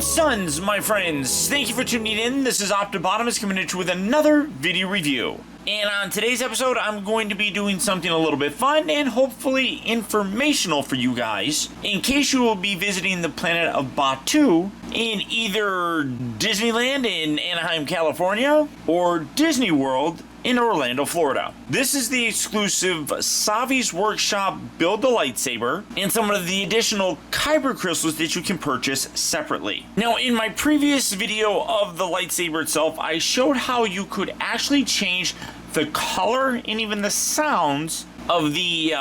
Good sons, my friends. Thank you for tuning in. This is Optibotimus coming at you with another video review. And on today's episode, I'm going to be doing something a little bit fun and hopefully informational for you guys. In case you will be visiting the planet of Batuu in either Disneyland in Anaheim, California, or Disney World in Orlando, Florida. This is the exclusive Savi's Workshop Build the Lightsaber and some of the additional Kyber crystals that you can purchase separately. Now, in my previous video of the lightsaber itself, I showed how you could actually change the color and even the sounds of the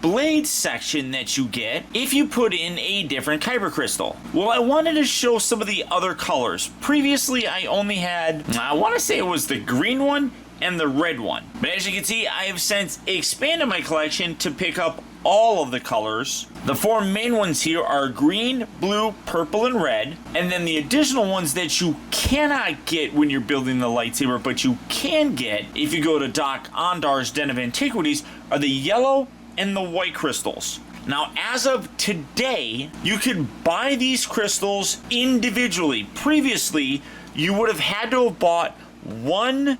blade section that you get if you put in a different Kyber crystal. Well, I wanted to show some of the other colors. Previously, I only had, I want to say it was the green one and the red one. But as you can see, I have since expanded my collection to pick up all of the colors. The four main ones here are green, blue, purple, and red. And then the additional ones that you cannot get when you're building the lightsaber, but you can get if you go to Dok-ondars Den of Antiquities, are the yellow and the white crystals. Now, as of today, you could buy these crystals individually. Previously, you would have had to have bought one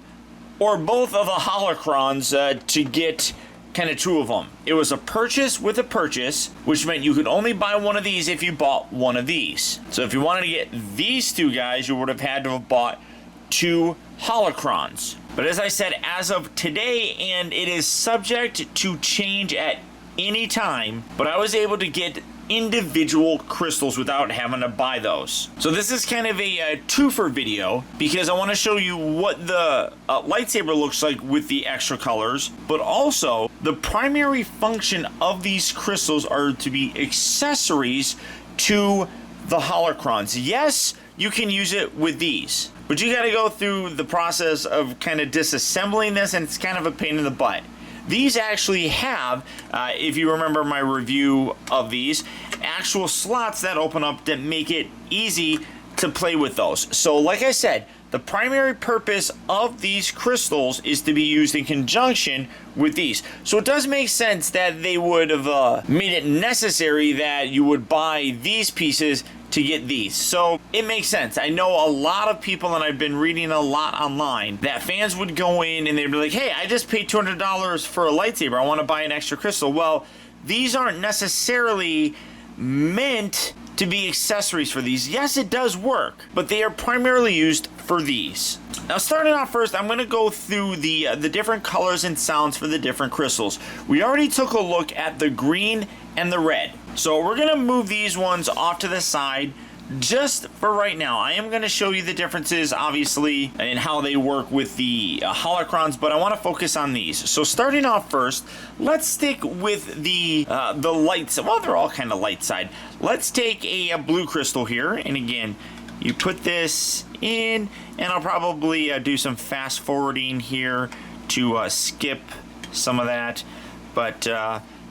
or both of the holocrons to get kind of two of them. It was a purchase with a purchase, which meant you could only buy one of these if you bought one of these. So if you wanted to get these two guys, you would have had to have bought two holocrons. But as I said, as of today, and it is subject to change at any time, but I was able to get individual crystals without having to buy those. So this is kind of a twofer video because I want to show you what the lightsaber looks like with the extra colors, but also the primary function of these crystals are to be accessories to the holocrons. Yes, you can use it with these, but you got to go through the process of kind of disassembling this, and it's kind of a pain in the butt. These actually have, if you remember my review of these, actual slots that open up that make it easy to play with those. So like I said, the primary purpose of these crystals is to be used in conjunction with these. So it does make sense that they would have made it necessary that you would buy these pieces to get these. So it makes sense. I know a lot of people, and I've been reading a lot online, that fans would go in and they'd be like, hey, I just paid $200 for a lightsaber. I want to buy an extra crystal. Well, these aren't necessarily meant to be accessories for these. Yes, it does work, but they are primarily used for these. Now, starting off first, I'm going to go through the different colors and sounds for the different crystals. We already took a look at the green and the red. So we're going to move these ones off to the side just for right now. I am going to show you the differences, obviously, and how they work with the holocrons, but I want to focus on these. So starting off first, let's stick with the lights. Well, they're all kind of light side. Let's take a blue crystal here, and again, you put this in, and I'll probably do some fast forwarding here to skip some of that, but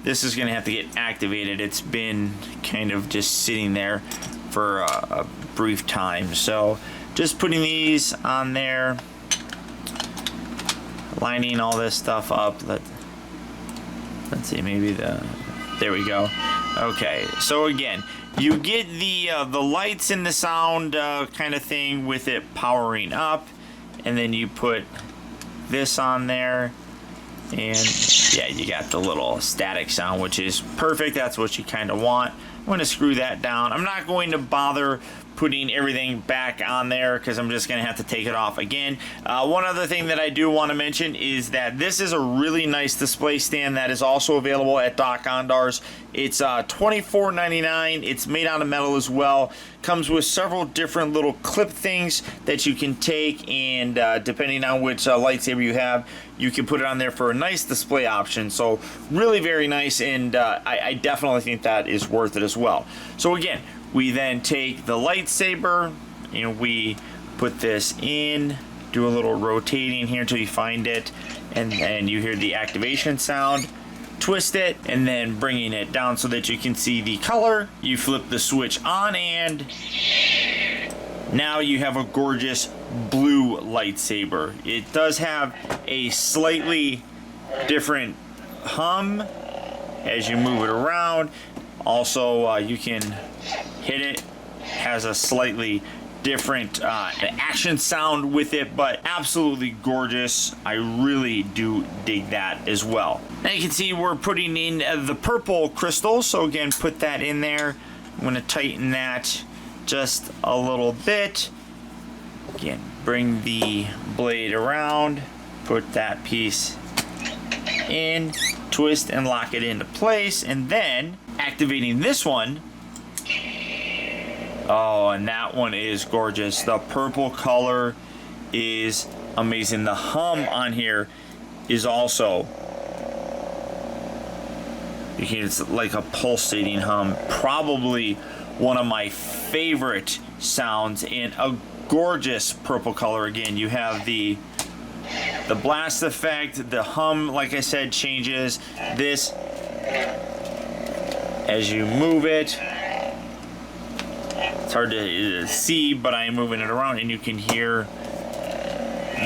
this is going to have to get activated. It's been kind of just sitting there for a brief time. So just putting these on there, lining all this stuff up. Let's see, maybe there we go. Okay, so again, you get the lights and the sound kind of thing with it powering up, and then you put this on there, and yeah, you got the little static sound, which is perfect. That's what you kind of want. I'm going to screw that down. I'm not going to bother putting everything back on there because I'm just going to have to take it off again. One other thing that I do want to mention is that this is a really nice display stand that is also available at Dok-ondars. It's $24.99. It's made out of metal as well. Comes with several different little clip things that you can take, and depending on which lightsaber you have, you can put it on there for a nice display option. So really very nice, and I definitely think that is worth it as well. So again, we then take the lightsaber and we put this in, do a little rotating here until you find it, and then you hear the activation sound. Twist it, and then bringing it down so that you can see the color. You flip the switch on, and now you have a gorgeous blue lightsaber. It does have a slightly different hum as you move it around. Also, you can hit it has a slightly different action sound with it, but absolutely gorgeous. I really do dig that as well. Now you can see we're putting in the purple crystal, so again, put that in there. I'm going to tighten that just a little bit. Again, bring the blade around, put that piece in, twist and lock it into place, and then activating this one. Oh, and that one is gorgeous. The purple color is amazing. The hum on here is also, it's like a pulsating hum. Probably one of my favorite sounds, in a gorgeous purple color. Again, you have the blast effect, the hum, like I said, changes. This, as you move it, it's hard to see, but I am moving it around and you can hear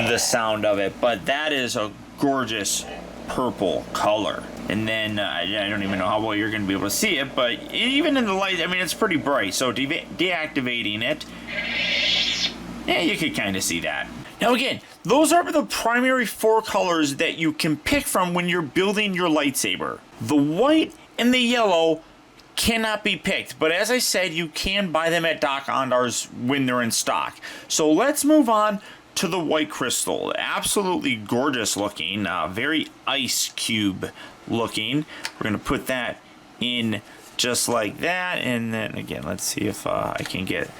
the sound of it. But that is a gorgeous purple color. And then I don't even know how well you're going to be able to see it, but even in the light, I mean, it's pretty bright. So deactivating it, yeah, you could kind of see that. Now again, those are the primary 4 colors that you can pick from when you're building your lightsaber. The white and the yellow cannot be picked, but as I said, you can buy them at dok-ondars when they're in stock. So let's move on to the white crystal. Absolutely gorgeous looking, very ice cube looking. We're going to put that in just like that, and then again, let's see if I can get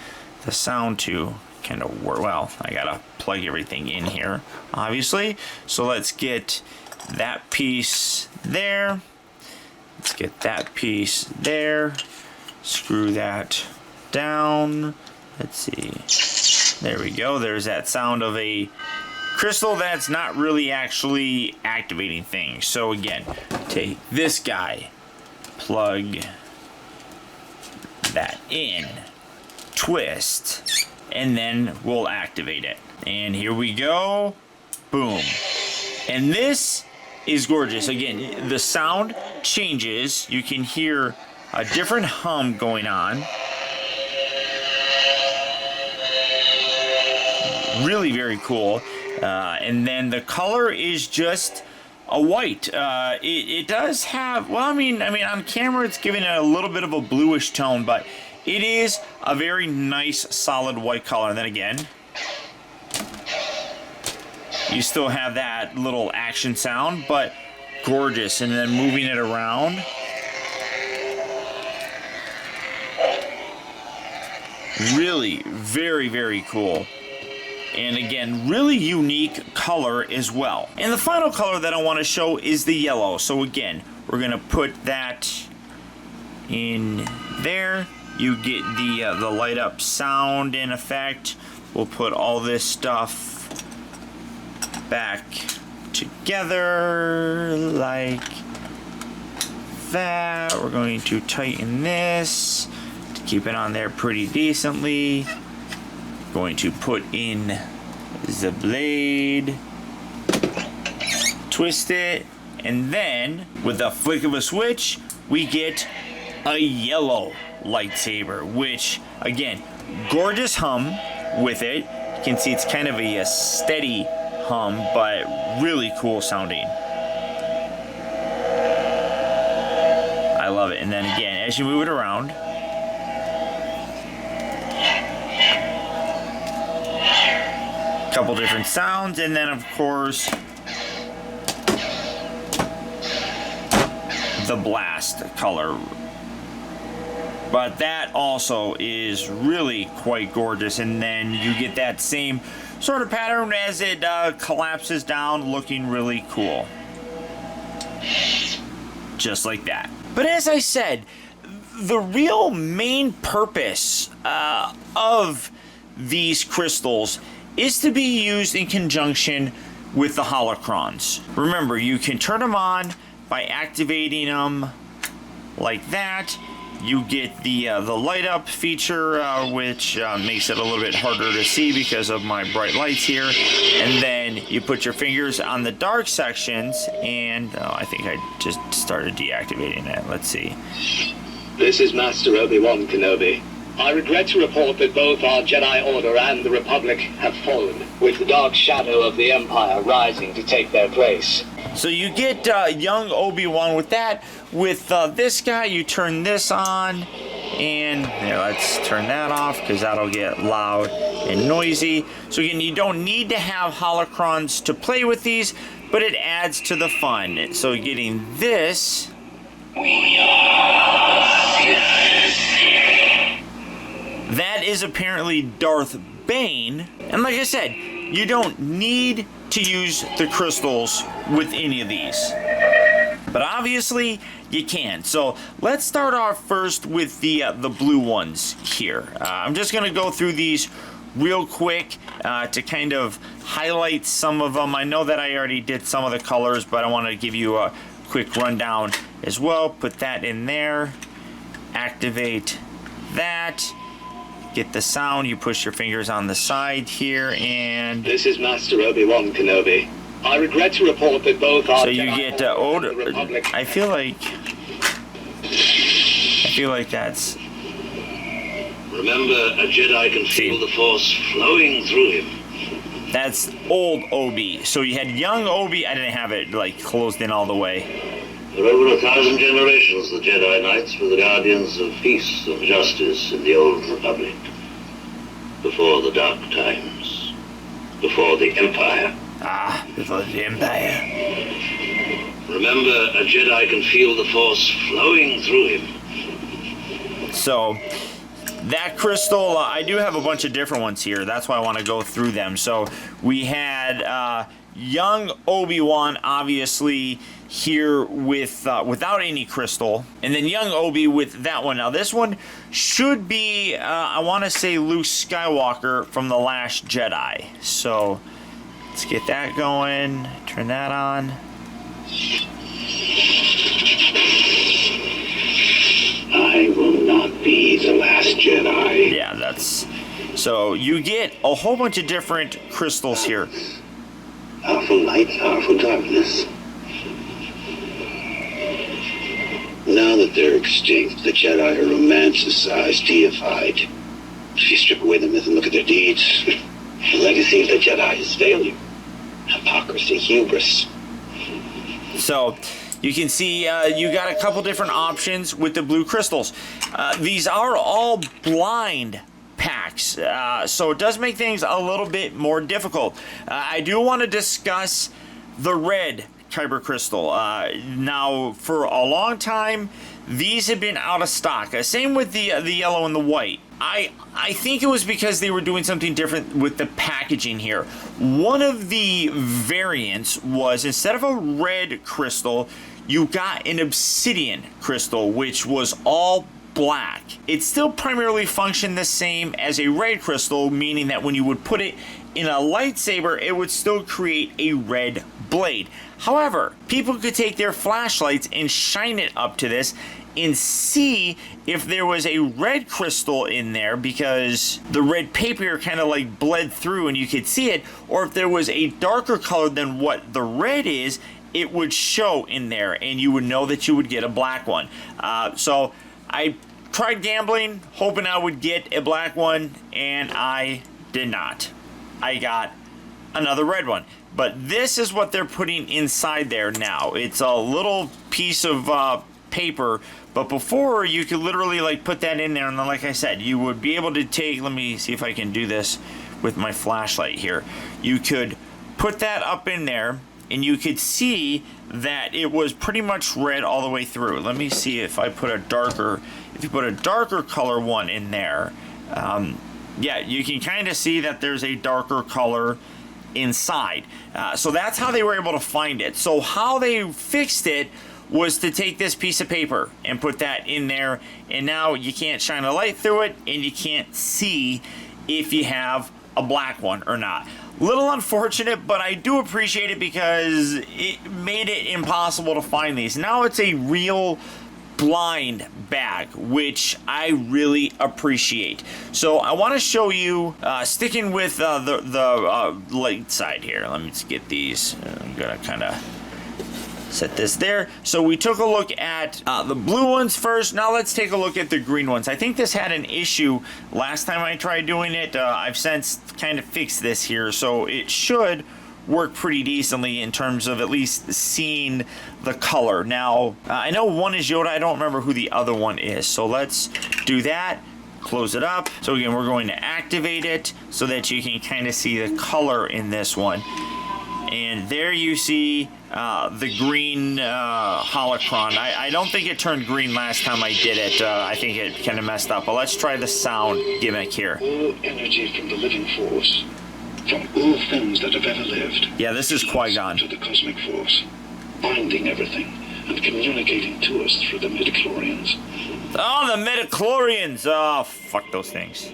the sound to kind of work. Well, I gotta plug everything in here, obviously. So let's get that piece there. Let's get that piece there. Screw that down. Let's see. There we go. There's that sound of a crystal that's not really actually activating things. So again, take this guy, plug that in, twist, and then we'll activate it. And here we go. Boom. And this is gorgeous. Again, the sound changes. You can hear a different hum going on. Really very cool. And then the color is just a white. It does have, well, I mean on camera it's giving it a little bit of a bluish tone, but it is a very nice solid white color. And then again, you still have that little action sound, but gorgeous. And then moving it around, really very, very cool. And again, really unique color as well. And the final color that I want to show is the yellow. So again, we're going to put that in there. You get the light up sound in effect. We'll put all this stuff back together like that. We're going to tighten this to keep it on there pretty decently. Going to put in the blade, twist it, and then with a flick of a switch, we get a yellow lightsaber, which again, gorgeous hum with it. You can see it's kind of a steady hum, but really cool sounding. I love it. And then again, as you move it around, a couple different sounds, and then of course the blast color. But that also is really quite gorgeous, and then you get that same sort of pattern as it collapses down, looking really cool. Just like that. But as I said, the real main purpose of these crystals is to be used in conjunction with the holocrons. Remember, you can turn them on by activating them like that. You get the light up feature, which makes it a little bit harder to see because of my bright lights here. And then you put your fingers on the dark sections, and I think I just started deactivating it. Let's see. This is Master Obi-Wan Kenobi. I regret to report that both our Jedi Order and the Republic have fallen, with the dark shadow of the Empire rising to take their place. So you get young Obi-Wan with that. With this guy, you turn this on, and yeah, let's turn that off because that'll get loud and noisy. So again, you don't need to have holocrons to play with these, but it adds to the fun. So getting this. That is apparently Darth Bane. And like I said, you don't need to use the crystals with any of these. But obviously, you can. So let's start off first with the blue ones here. I'm just going to go through these real quick to kind of highlight some of them. I know that I already did some of the colors, but I want to give you a quick rundown as well. Put that in there. Activate that. Get the sound. You push your fingers on the side here, and this is Master Obi-Wan Kenobi. I regret to report that both are. So you get I feel like that's. Remember, a Jedi can feel the Force flowing through him. That's old Obi. So you had young Obi. I didn't have it like closed in all the way. For over 1,000 generations, the Jedi Knights were the guardians of peace and justice in the Old Republic. Before the Dark Times. Before the Empire. Ah, before the Empire. Remember, a Jedi can feel the Force flowing through him. So, that crystal, I do have a bunch of different ones here. That's why I want to go through them. So, we had young Obi-Wan, obviously, here with without any crystal, and then young Obi with that one. Now this one should be I want to say Luke Skywalker from The Last Jedi. So let's get that going, turn that on. I will not be the last Jedi. Yeah, that's so you get a whole bunch of different crystals here. Powerful light, powerful darkness. Now that they're extinct, the Jedi are romanticized, deified. If you strip away the myth and look at their deeds, the legacy of the Jedi is failure, hypocrisy, hubris. So you can see you got a couple different options with the blue crystals. These are all blind packs, so it does make things a little bit more difficult. I do want to discuss the red Kyber crystal. Now, for a long time, these have been out of stock. Same with the yellow and the white. I think it was because they were doing something different with the packaging here. One of the variants was, instead of a red crystal, you got an obsidian crystal, which was all black. It still primarily functioned the same as a red crystal, meaning that when you would put it in a lightsaber, it would still create a red blade. However, people could take their flashlights and shine it up to this and see if there was a red crystal in there, because the red paper kind of like bled through and you could see it, or if there was a darker color than what the red is, it would show in there and you would know that you would get a black one. So I tried gambling, hoping I would get a black one, and I did not. I got another red one. But this is what they're putting inside there now. It's a little piece of paper, but before you could literally like put that in there, and then like I said, you would be able to take, let me see if I can do this with my flashlight here. You could put that up in there and you could see that it was pretty much red all the way through. Let me see if I put a darker, if you put a darker color one in there, yeah, you can kind of see that there's a darker color inside. So that's how they were able to find it. So how they fixed it was to take this piece of paper and put that in there, and now you can't shine a light through it and you can't see if you have a black one or not. Little unfortunate, but I do appreciate it because it made it impossible to find these. Now it's a real blind bag, which I really appreciate. So I want to show you, sticking with the light side here. Let me just get these. I'm gonna kind of Set this there. So we took a look at the blue ones first. Now let's take a look at the green ones. I think this had an issue last time I tried doing it. I've since kind of fixed this here, so it should work pretty decently in terms of at least seeing the color. Now, I know one is Yoda. I don't remember who the other one is. So let's do that. Close it up. So again, we're going to activate it so that you can kind of see the color in this one. And there you see the green holocron. I don't think it turned green last time I did it. I think it kind of messed up. But let's try the sound gimmick here. All energy from the living force, from all things that have ever lived. Yeah, this is Qui-Gon. To the cosmic force, binding everything and communicating to us through the midichlorians. Oh, the midichlorians! Oh, fuck those things.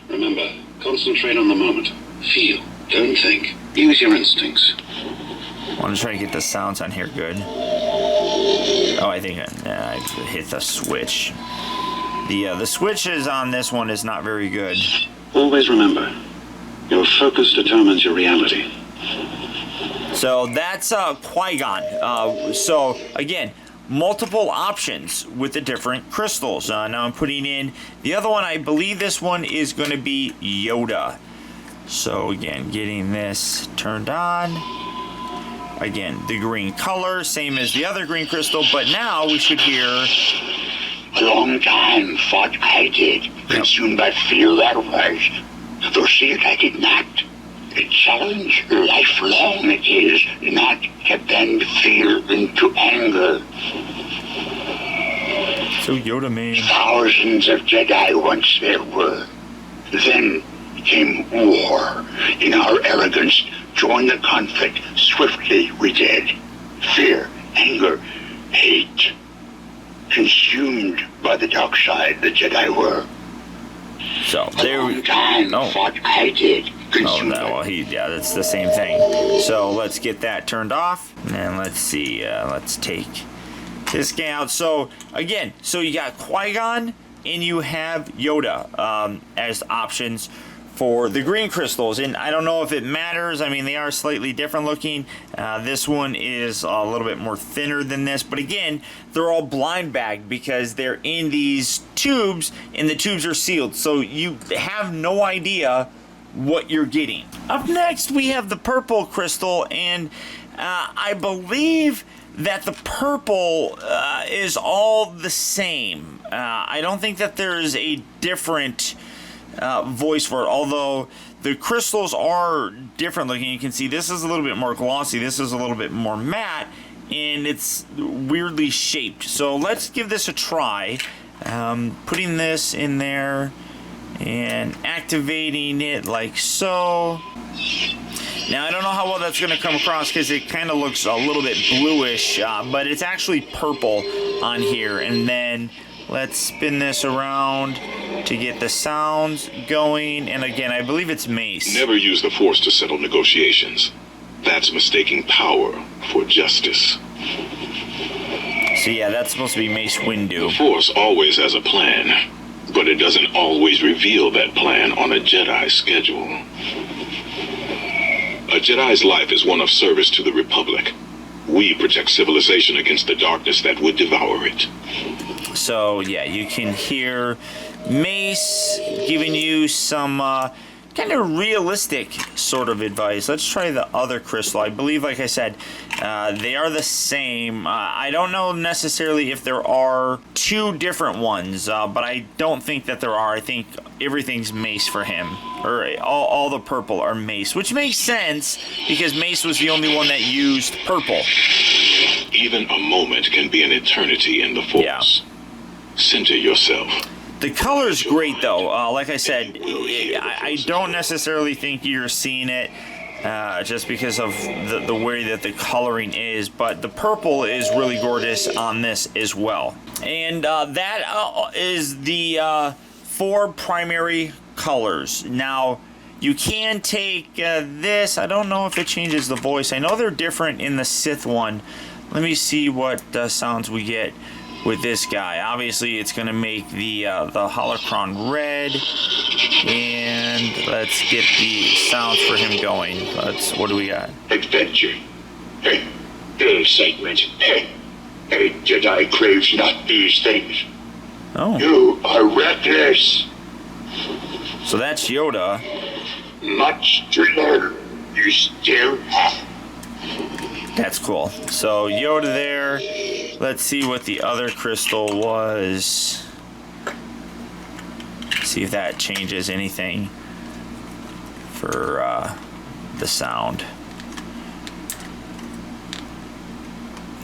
Remember, concentrate on the moment. Feel. Don't think. Use your instincts. I want to try to get the sounds on here good. Oh, I think I hit the switch. The switches on this one is not very good. Always remember, your focus determines your reality. So that's Qui-Gon. So again, multiple options with the different crystals. Now I'm putting in the other one. I believe this one is going to be Yoda. So again, getting this turned on. Again, the green color, same as the other green crystal, but now we should hear... A long time thought I did, consumed by fear that was. Though see it I did not. A challenge lifelong it is, not to bend fear into anger. So Yoda man. Thousands of Jedi once there were. Then came war. In our arrogance, joined the conflict. Swiftly we did. Fear, anger, hate. Consumed by the dark side, the Jedi were. So there we go. Thought I did. Oh no, well yeah, that's the same thing. So let's get that turned off. And let's see, let's take this guy out. So again, so you got Qui-Gon and you have Yoda as options for the green crystals, and I don't know if it matters. I mean, they are slightly different looking. This one is a little bit more thinner than this, but again, they're all blind bagged because they're in these tubes, and the tubes are sealed, so you have no idea what you're getting. Up next, we have the purple crystal, and I believe that the purple is all the same. I don't think that there's a different voice for it, although the crystals are different looking. You can see this is a little bit more glossy, this is a little bit more matte, and it's weirdly shaped. So let's give this a try. Putting this in there and activating it like so. Now I don't know how well that's going to come across because it kind of looks a little bit bluish, but it's actually purple on here. And then let's spin this around to get the sounds going. And again, I believe it's mace. Never use the Force to settle negotiations. That's mistaking power for justice. So yeah, that's supposed to be Mace Windu. The Force always has a plan, but it doesn't always reveal that plan on a Jedi schedule. A Jedi's life is one of service to the Republic. We protect civilization against the darkness that would devour it. So yeah, you can hear Mace giving you some kind of realistic sort of advice. Let's try the other crystal. I believe, like I said, they are the same. I don't know necessarily if there are two different ones, but I don't think that there are. I think everything's Mace for him. Or all the purple are Mace, which makes sense because Mace was the only one that used purple. Even a moment can be an eternity in the Force. Yeah. Center yourself. The color's great, though. Like I said, I don't necessarily think you're seeing it just because of the way that the coloring is, but the purple is really gorgeous on this as well. And that is the 4 primary colors. Now, you can take this. I don't know if it changes the voice. I know they're different in the Sith one. Let me see what sounds we get with this guy. Obviously, it's going to make the holocron red, and let's get the sounds for him going. What do we got? Adventure. Hey, excitement. A Jedi craves not these things. Oh. You are reckless. So that's Yoda. Much to learn. You still have. That's cool. So Yoda there. Let's see what the other crystal was. See if that changes anything for the sound.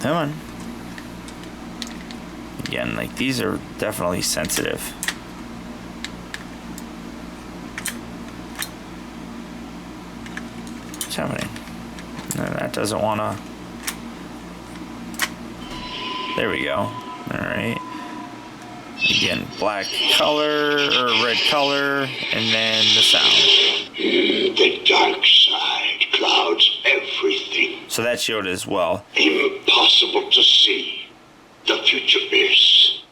Come on. Again, like these are definitely sensitive. What's happening? No, that doesn't want to. There we go. Alright. Again, black color, or red color, and then the sound. The dark side clouds everything. So that's Yoda as well. Impossible to see. The future is.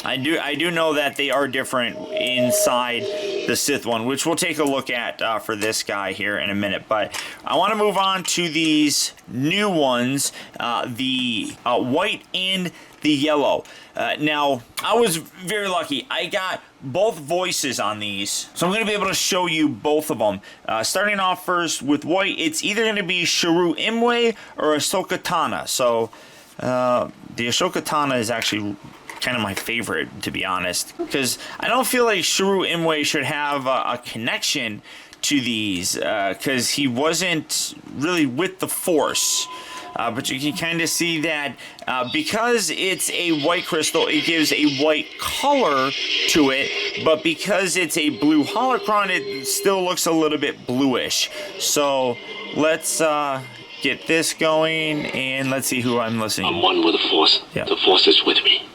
I do know that they are different inside the Sith one, which we'll take a look at for this guy here in a minute. But I want to move on to these new ones, the white and the yellow. Now, I was very lucky. I got both voices on these, so I'm going to be able to show you both of them. Starting off first with white, it's either going to be Shiru Imwe or Ahsoka Tano. So, the Ahsoka Tano is actually kind of my favorite, to be honest, because I don't feel like Shiru Imwe should have a connection to these, because he wasn't really with the Force. But you can kind of see that because it's a white crystal, it gives a white color to it, but because it's a blue holocron, it still looks a little bit bluish. So let's get this going, and let's see who I'm listening to. I'm one with the Force. Yeah. The Force is with me.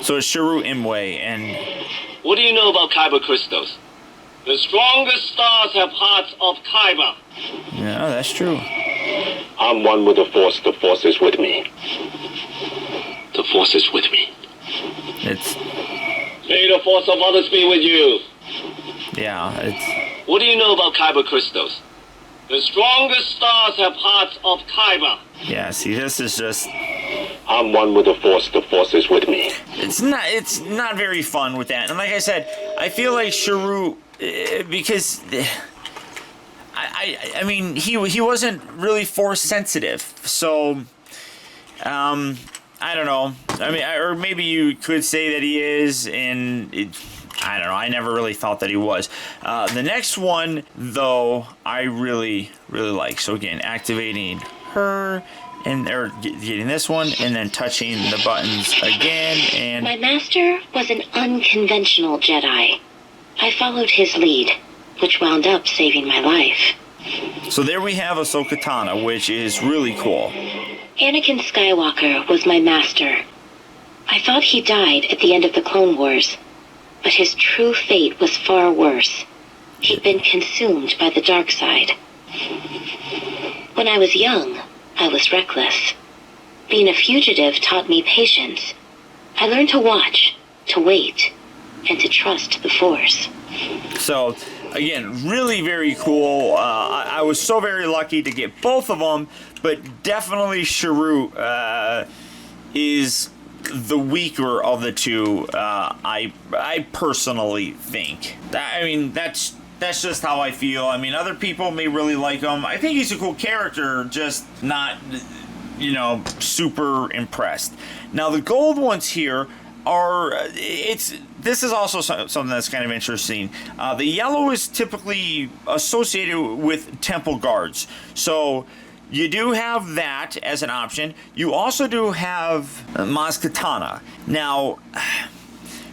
So it's Shiru Imwe, and What do you know about Kyber crystals? The strongest stars have hearts of Kyber. yeah, that's true. I'm one with the Force. The Force is with me. The Force is with me. It's, May the force of others be with you. yeah, it's, What do you know about Kyber crystals? The strongest stars have hearts of Kyber. yeah, see, this is just, I'm one with the Force. The Force is with me. it's not very fun with that. And like I said, I feel like Shiru, because I mean, he wasn't really Force sensitive, so I don't know. I mean, or maybe you could say that he is, and I don't know. I never really thought that he was. The next one, though, I really like. So again, activating her, and or getting this one, and then touching the buttons again, and My master was an unconventional Jedi. I followed his lead, which wound up saving my life. so there we have Ahsoka Tano, which is really cool. Anakin Skywalker was my master. I thought he died at the end of the Clone Wars, but his true fate was far worse. He'd been consumed by the dark side. When I was young, I was reckless. Being a fugitive taught me patience. I learned to watch, to wait, and to trust the Force. So, again, really very cool. I was so very lucky to get both of them, but definitely Shiru is the weaker of the two. I personally think. I mean, that's just how I feel. I mean, other people may really like him. I think he's a cool character, just not, you know, super impressed. Now, the gold ones here are, this is also something that's kind of interesting. The yellow is typically associated with temple guards. So you do have that as an option. You also do have Maz Kanata. Now,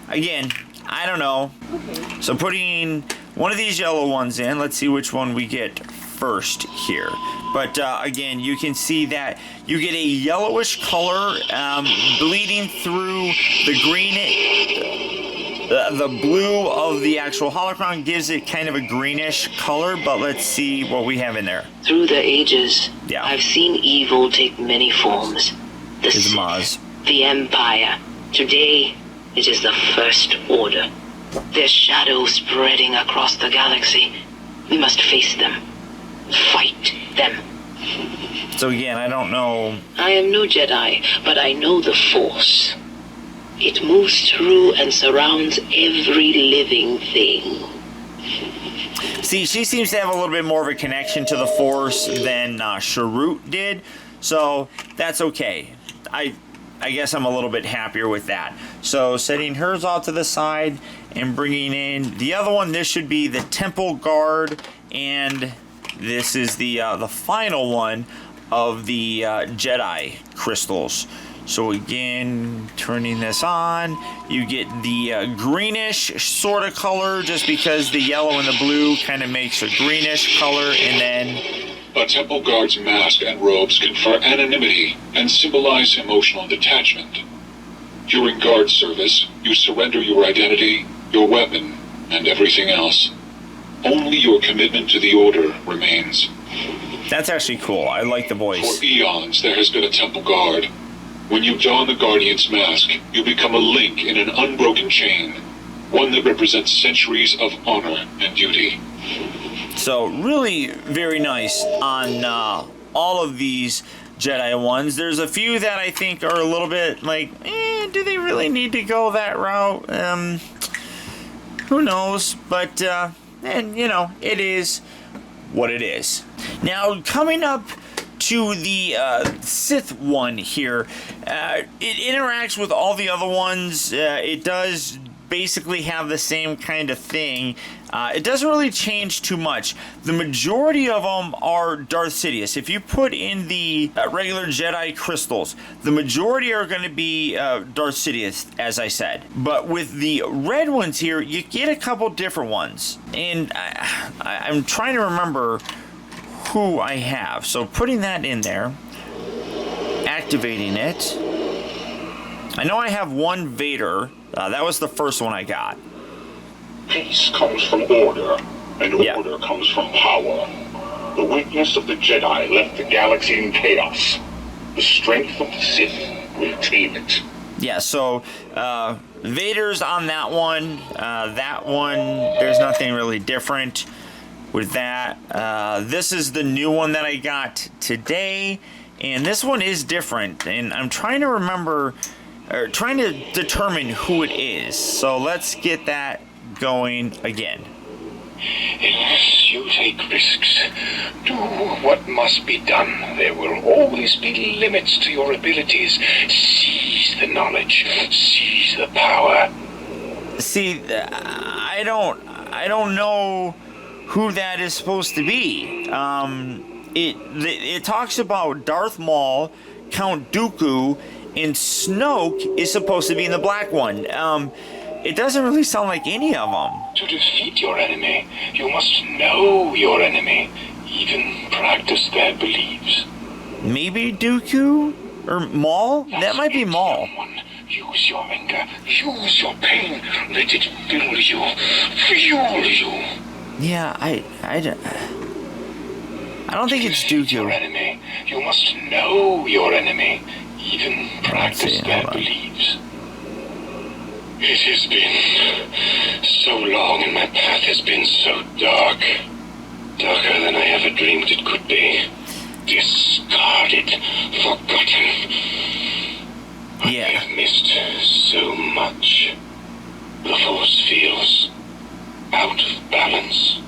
again, I don't know. Okay. So putting one of these yellow ones in, let's see which one we get first here. But again, you can see that you get a yellowish color bleeding through the green. The blue of the actual holocron gives it kind of a greenish color, but let's see what we have in there. Through the ages, Yeah. I've seen evil take many forms. The Is Sith, Maz. the Empire. Today, it is the First Order. Their shadows spreading across the galaxy. We must face them. Fight them. So again, I don't know. I am no Jedi, but I know the Force. It moves through and surrounds every living thing. See, she seems to have a little bit more of a connection to the Force than Sharut did, so that's okay. I guess I'm a little bit happier with that. So setting hers off to the side and bringing in the other one. This should be the Temple Guard, and this is the final one of the Jedi crystals. So again, turning this on, you get the greenish sort of color, just because the yellow and the blue kind of makes a greenish color, and then A Temple Guard's mask and robes confer anonymity and symbolize emotional detachment. During Guard service, you surrender your identity, your weapon, and everything else. Only your commitment to the Order remains. that's actually cool. I like the voice. For eons, there has been a Temple Guard. When you don the Guardian's mask, you become a link in an unbroken chain, one that represents centuries of honor and duty. So really very nice on all of these Jedi ones. There's a few that I think are a little bit like, do they really need to go that route? Who knows? But, and you know, it is what it is. Now, coming up to the Sith one here, it interacts with all the other ones. It does basically have the same kind of thing. It doesn't really change too much. The majority of them are Darth Sidious. If you put in the regular Jedi crystals, the majority are going to be Darth Sidious, as I said. But with the red ones here, you get a couple different ones. And I'm trying to remember who I have. So putting that in there, activating it. I know I have one Vader. That was the first one I got. Peace comes from order, and order comes from power. The weakness of the Jedi left the galaxy in chaos. The strength of the Sith will tame it. Yeah, so Vader's on that one. That one, there's nothing really different with that. This is the new one that I got today, and this one is different, and I'm trying to remember, or trying to determine who it is. So let's get that going again. Unless you take risks, do what must be done. There will always be limits to your abilities. Seize the knowledge, seize the power. See, I don't know who that is supposed to be. It talks about Darth Maul, Count Dooku, and Snoke is supposed to be in the black one. It doesn't really sound like any of them. To defeat your enemy, you must know your enemy, even practice their beliefs. Maybe Dooku? Or Maul? That might be Maul. Use your anger, use your pain, let it fill you, fuel you. Yeah, I don't think it's Dooku. Your enemy, you must know your enemy, even practice their beliefs. It has been so long, and my path has been so dark. Darker than I ever dreamed it could be. Discarded, forgotten. I have missed so much. The Force feels out of balance.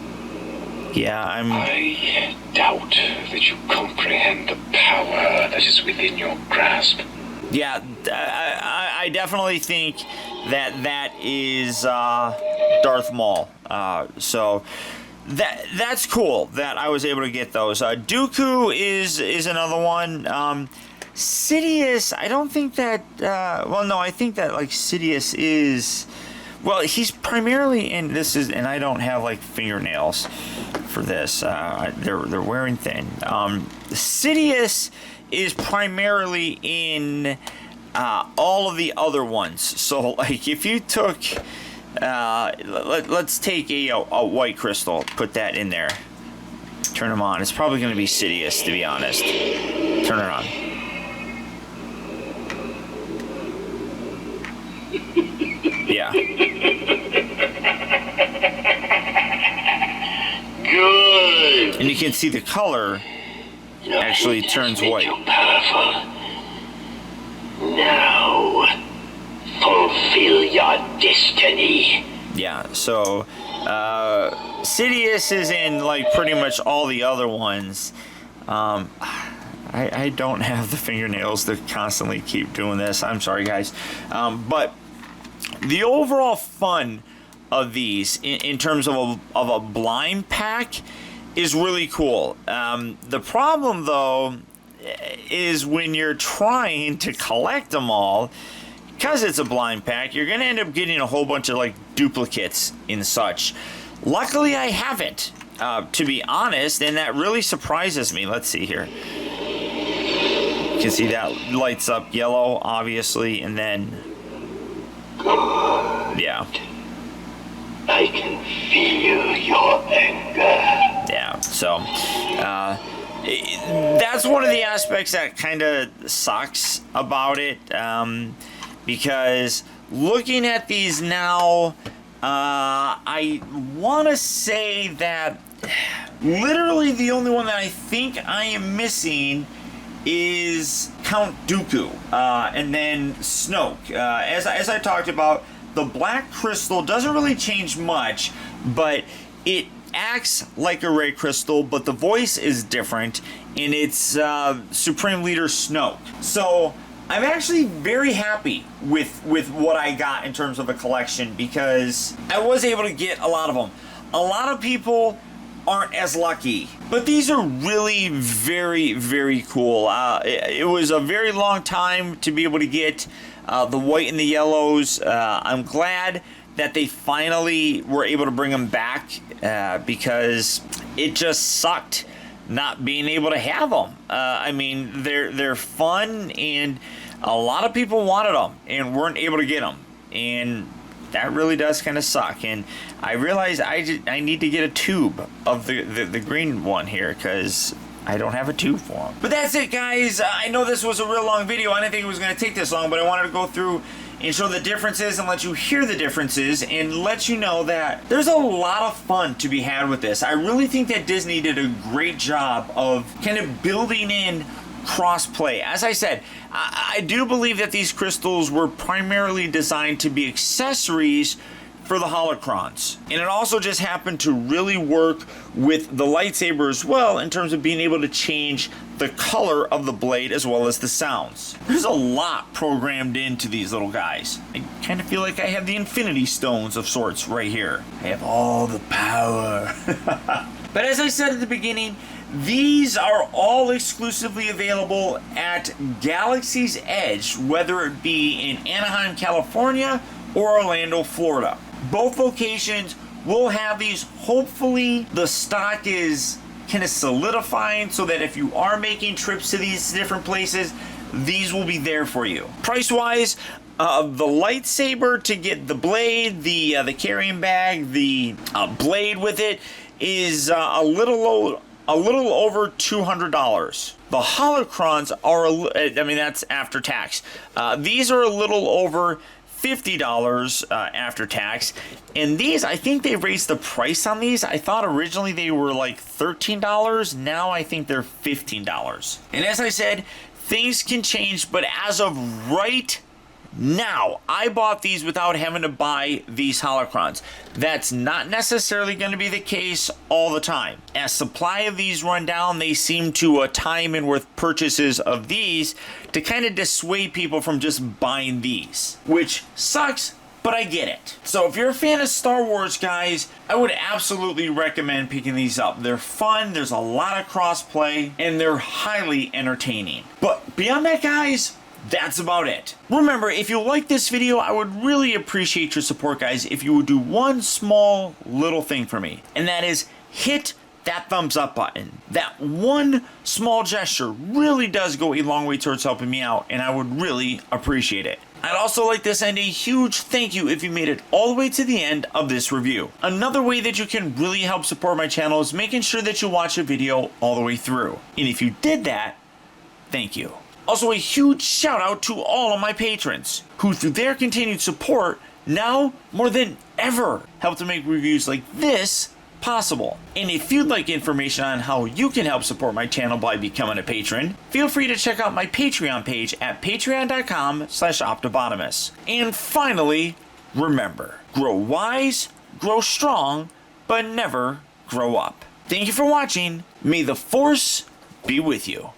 Yeah, I doubt that you comprehend the power that is within your grasp. Yeah, I definitely think that is Darth Maul. So that's cool that I was able to get those. Dooku is another one. Sidious, I don't think that. Well, no, I think that like Sidious is. Well, he's primarily in this is, and I don't have like fingernails for this. They're wearing thin. Sidious is primarily in all of the other ones. So, like, if you took, let's take a white crystal, put that in there, turn them on. It's probably going to be Sidious, to be honest. Turn it on. Yeah. Good. And you can see the color. actually turns white. You powerful. Now, fulfill your destiny. Yeah, so Sidious is in like pretty much all the other ones. I don't have the fingernails to constantly keep doing this. I'm sorry, guys. But the overall fun of these in terms of a blind pack is really cool. The problem, though, is when you're trying to collect them all, because it's a blind pack, you're going to end up getting a whole bunch of like duplicates and such. Luckily, I haven't, to be honest, and that really surprises me. Let's see here. You can see that lights up yellow, obviously, and then, yeah. I can feel your anger. Yeah, so that's one of the aspects that kind of sucks about it, because looking at these now, I want to say that literally the only one that I think I am missing is Count Dooku, and then Snoke. As I talked about, the black crystal doesn't really change much, but it acts like a ray crystal, but the voice is different, and it's Supreme Leader Snoke. So I'm actually very happy with what I got in terms of a collection, because I was able to get a lot of them. A lot of people aren't as lucky, but these are really very, very cool. It was a very long time to be able to get the white and the yellows. I'm glad that they finally were able to bring them back, because it just sucked not being able to have them. I mean, they're fun, and a lot of people wanted them and weren't able to get them, and that really does kind of suck. And I realized I need to get a tube of the green one here, because I don't have a tube for them. But that's it, guys. I know this was a real long video. I didn't think it was going to take this long, but I wanted to go through and show the differences and let you hear the differences and let you know that there's a lot of fun to be had with this. I really think that Disney did a great job of kind of building in cross-play. As I said, I do believe that these crystals were primarily designed to be accessories for the holocrons, and it also just happened to really work with the lightsaber as well, in terms of being able to change the color of the blade as well as the sounds. There's a lot programmed into these little guys. I kind of feel like I have the Infinity Stones of sorts right here. I have all the power. But as I said at the beginning, these are all exclusively available at Galaxy's Edge, whether it be in Anaheim, California, or Orlando, Florida. Both locations will have these. Hopefully the stock is kind of solidifying, so that if you are making trips to these different places, these will be there for you. Price wise, the lightsaber to get the blade, the carrying bag, the blade with it is a little over $200. The holocrons are, I mean, that's after tax. These are a little over $50 after tax, and these, I think they raised the price on these. I thought originally they were like $13. Now I think they're $15. And as I said, things can change, but as of right now, I bought these without having to buy these holocrons. That's not necessarily going to be the case all the time. As supply of these run down, they seem to time in with purchases of these to kind of dissuade people from just buying these, which sucks, but I get it. So if you're a fan of Star Wars, guys, I would absolutely recommend picking these up. They're fun, there's a lot of cross-play, and they're highly entertaining. But beyond that, guys, that's about it. Remember, if you like this video, I would really appreciate your support, guys, if you would do one small little thing for me, and that is hit that thumbs up button. That one small gesture really does go a long way towards helping me out, and I would really appreciate it. I'd also like to send a huge thank you if you made it all the way to the end of this review. Another way that you can really help support my channel is making sure that you watch a video all the way through. And if you did that, thank you. Also, a huge shout out to all of my patrons, who through their continued support, now more than ever, help to make reviews like this possible. And if you'd like information on how you can help support my channel by becoming a patron, feel free to check out my Patreon page at patreon.com/optibotimus. And finally, remember, grow wise, grow strong, but never grow up. Thank you for watching. May the Force be with you.